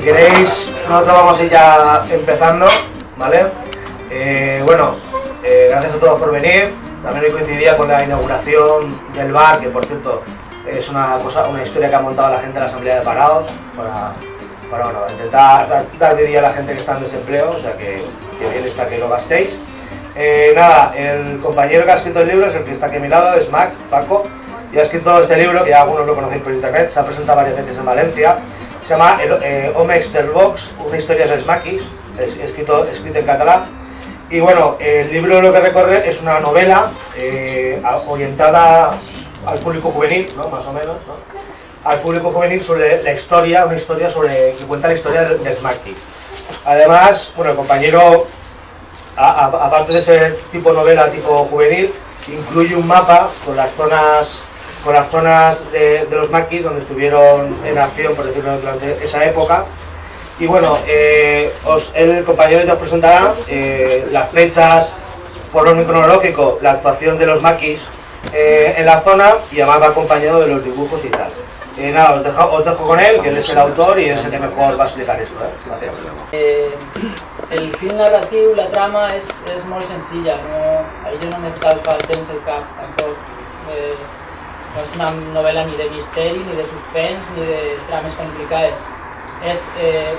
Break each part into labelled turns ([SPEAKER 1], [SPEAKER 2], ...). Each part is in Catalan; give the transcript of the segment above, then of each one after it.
[SPEAKER 1] queréis, nosotros vamos a ir ya empezando, ¿vale? Gracias a todos por venir. También hoy coincidía con la inauguración del bar, que por cierto es una historia que ha montado la gente de la Asamblea de Parados para intentar dar de día a la gente que está en desempleo, o sea que bien está que lo gastéis. El compañero que ha escrito el libro es el que está aquí a mi lado, es Paco, y ha escrito este libro, que ya algunos lo conocéis por internet, se ha presentado varias veces en Valencia, se llama Homex del Box, una historia dels maquis, escrito en catalán. Y bueno, el libro lo que recorre es una novela orientada al público juvenil, ¿no? Más o menos, ¿no? Al público juvenil sobre la historia, una historia que cuenta la historia dels maquis. Además, bueno, el compañero, aparte de ser tipo novela, tipo juvenil, incluye un mapa con las zonas de los maquis donde estuvieron en acción, por decirlo, durante esa época. Y bueno, el compañero ya os presentará las fechas por orden cronológico, la actuación de los maquis en la zona, y además va acompañado de los dibujos y tal. Os dejo con él, que él es el autor y es el que mejor va a explicar esto. Gracias.
[SPEAKER 2] El fil narratiu, la trama és molt senzilla, jo no m'he ficat el temps al cap, tampoc. No és una novel·la ni de misteri, ni de suspens, ni de trames complicades. És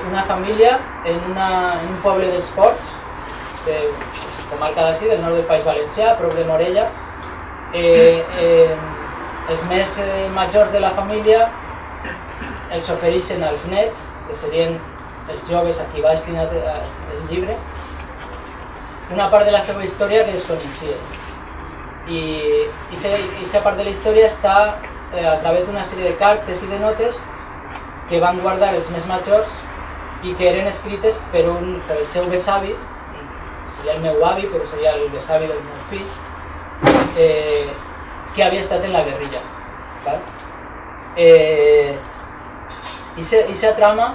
[SPEAKER 2] una família en un poble dels Ports, comarca d'ací, del nord del País Valencià, prop de Morella. Els més majors de la família els ofereixen als nets, que serien els joves a qui va destinat el llibre, una part de la seva història que desconeixien. I aquesta part de la història està a través d'una sèrie de cartes i de notes que van guardar els més majors i que eren escrites per el seu besavi, seria el meu avi, però seria el besavi del meu fill, que havia estat en la guerrilla. I aquesta trama,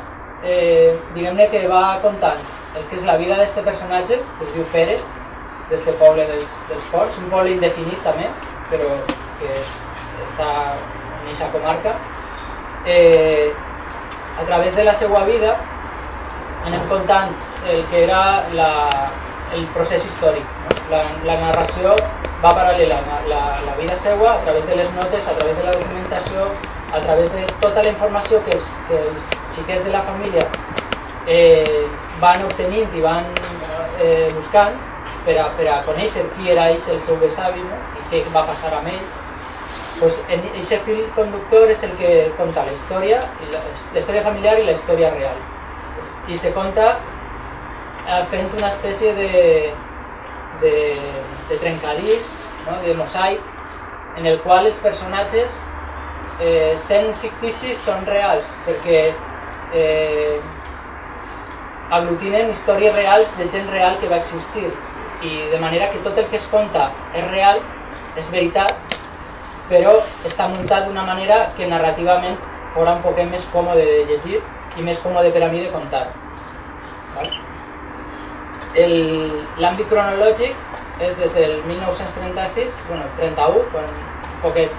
[SPEAKER 2] diguem-ne que va contant el que és la vida d'aquest personatge, que es diu Pere, d'aquest poble dels Ports, un poble indefinit també, però que està en aquesta comarca. A través de la seva vida anem contant el que era el procés històric. La narració va paral·lela la vida seva a través de les notes, a través de la documentació, a través de tota la informació que els xiquets de la família van obtenint i van buscant per a conèixer qui era el seu besavi i què va passar amb ell. Aquest fil conductor és el que conta la història familiar i la història real. I se conta fent una espècie de trencadís, de mosaic, en el qual els personatges, sent ficticis, són reals, perquè aglutinen històries reals de gent real que va existir. I de manera que tot el que es conta és real, és veritat, però està muntat d'una manera que narrativament fora un poc més còmode de llegir i més còmode per a mi de contar. L'àmbit cronològic és des del 1936, 31, quan un poquet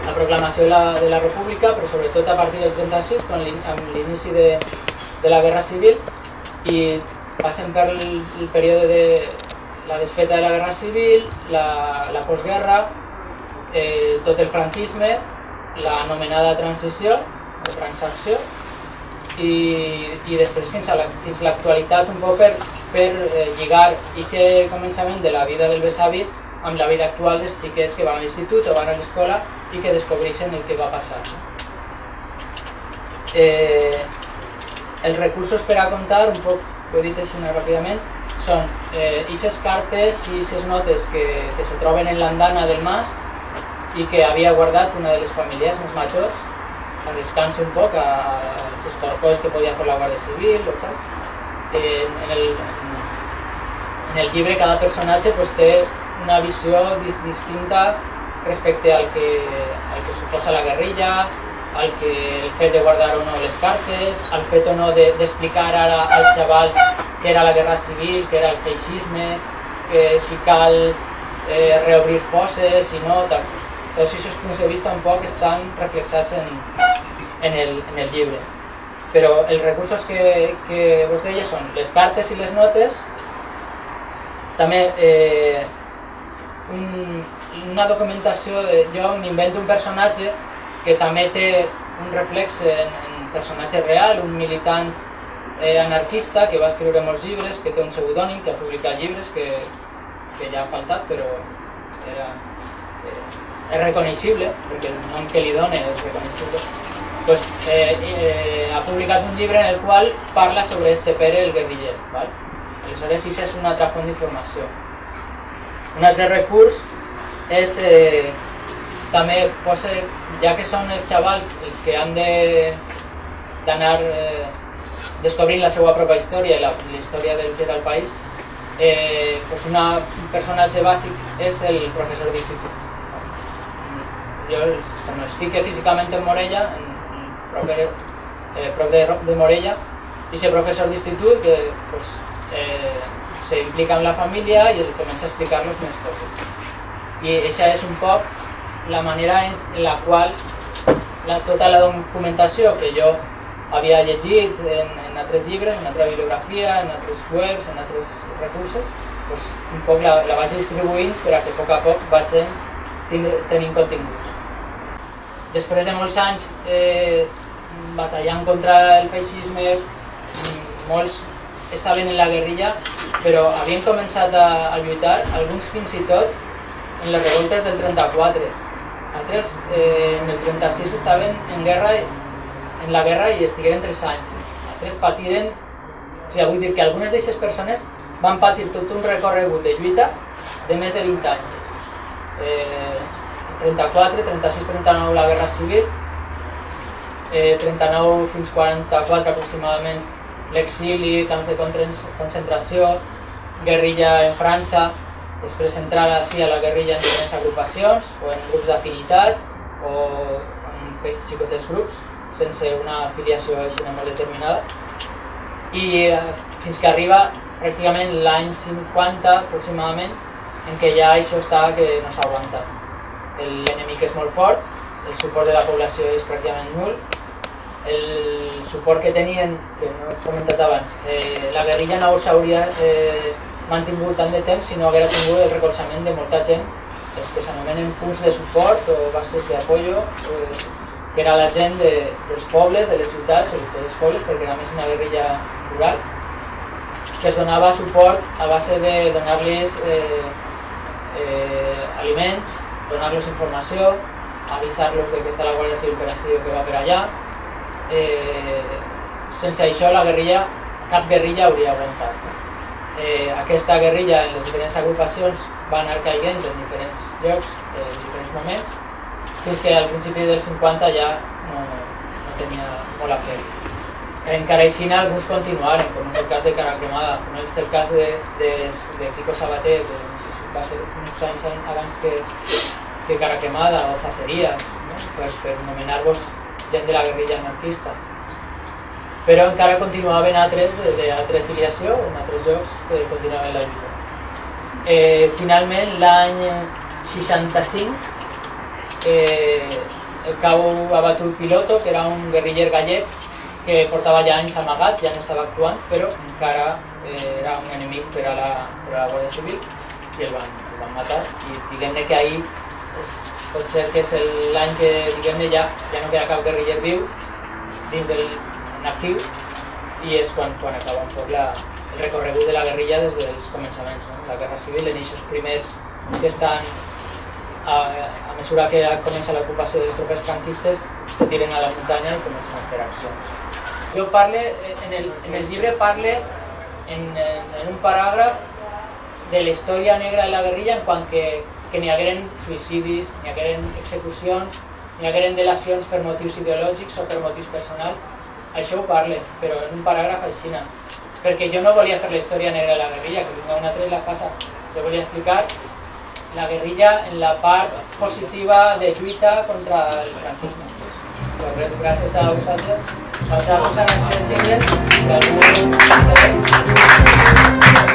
[SPEAKER 2] la proclamació de la República, però sobretot a partir del 36, amb l'inici de la Guerra Civil, i passem per el període de la desfeta de la Guerra Civil, la postguerra, tot el franquisme, l'anomenada transició o transacció, i després fins a l'actualitat, un poc per lligar aquest començament de la vida del besavi amb la vida actual dels xiquets que van a l'institut o van a l'escola i que descobreixen el que va passar. Els recursos per a contar, un poc ho he dit així ràpidament, són aquestes cartes i aquestes notes que se troben en l'andana del mas i que havia guardat una de les famílies més majors, arriscant-se un poc als escorcolls que podia fer la Guàrdia Civil o tal. En el llibre cada personatge té una visió distinta respecte al que suposa la guerrilla, el fet de guardar o no les cartes, el fet o no d'explicar ara als xavals què era la Guerra Civil, què era el feixisme, que si cal reobrir fosses, si no, tal. Tots aquests punts de vista un poc estan reflexats en el llibre. però els recursos que vos deia són les cartes i les notes, també una documentació, jo m'invento un personatge que també té un reflex en personatge real, un militant anarquista que va escriure molts llibres, que té un pseudònim, que ha publicat llibres que ja ha faltat, però és reconeixible, perquè el nom que li dona és reconeixible. Pues, ha publicat un llibre en el qual parla sobre este Pere el guerriller. ¿Vale? Aleshores, això és una altra font d'informació. Un altre recurs és també posa, ja que són els xavals els que han d'anar descobrint la seva pròpia història i la història del que era el país, pues un personatge bàsic és el professor d'institut. Jo els fique físicament en Morella, prop de Morella, i aquest professor d'institut que pues, s'implica en la família i comença a explicar-los més coses. I aquesta és un poc la manera en la qual tota la documentació que jo havia llegit en altres llibres, en altra bibliografia, en altres webs, en altres recursos, pues, un poc la vaig distribuint per a que a poc vaig tenint continguts. Després de molts anys batallant contra el feixisme, molts estaven en la guerrilla, però havien començat a lluitar, alguns fins i tot en les revoltes del 34. Altres en el 36 estaven en la guerra i estigueren 3 anys. Altres patiren, o sigui, vull dir que algunes d'aquestes persones van patir tot un recorregut de lluita de més de 20 anys. 34, 36, 39 la guerra civil, 39 fins 44 aproximadament l'exili, camps de concentració, guerrilla en França, després entrar així a la guerrilla en diferents agrupacions o en grups d'afinitat o en xicotets grups sense una afiliació així molt determinada, i fins que arriba pràcticament l'any 50 aproximadament en què ja això està que no s'aguanta. L'enemic és molt fort, el suport de la població és pràcticament nul, el suport que tenien, que no he comentat abans, la guerrilla no s'hauria mantingut tant de temps si no haguera tingut el recolzament de molta gent, els que s'anomenen punts de suport o bases d'apoyo, que era la gent dels pobles, de les ciutats, sobretot dels pobles, perquè era més una guerrilla rural, que es donava suport a base de donar-los aliments, donar-los informació, avisar-los que està la Guàrdia Civil per així que va per allà. Sense això la guerrilla, cap guerrilla hauria aguantat. Aquesta guerrilla en les diferents agrupacions va anar caient en diferents llocs, en diferents moments, fins que al principi dels 50 ja no tenia molt a fer. Encara així alguns continuaren, com és el cas de Cara Cremada, com és el cas de Quico Sabater, que no sé si va ser uns anys abans que Cara Cremada o Zacerías, per nomenar-vos gent de la guerrilla anarquista. Però encara continuaven altres d'altra afiliació, en altres llocs que continuaven la lluita. Finalment, l'any 65, el cabo Abatut Piloto, que era un guerriller gallec que portava ja anys amagat, ja no estava actuant, però encara era un enemic per a la Guàrdia Civil i el van matar. I diguem-ne que ahir pot ser que és l'any que ja no queda cap guerriller viu dins del actiu, i és quan acaba un poc el recorregut de la guerrilla des dels començaments. La guerra civil, en aquests primers que estan, a mesura que comença l'ocupació de les tropes franquistes, se tiren a la muntanya i comencen a fer accions. Jo en el llibre parle en un paràgraf de la història negra de la guerrilla en quant que n'hi hagueren suïcidis, n'hi hagueren execucions, n'hi hagueren delacions per motius ideològics o per motius personals. Això ho parle, però en un paràgraf així, perquè jo no volia fer la història negra de la guerrilla, que vinga una altra i la faça. Jo volia explicar la guerrilla en la part positiva de lluita contra el franquisme. Doncs gràcies a vosaltres. Passar-vos a les llibres, que algú...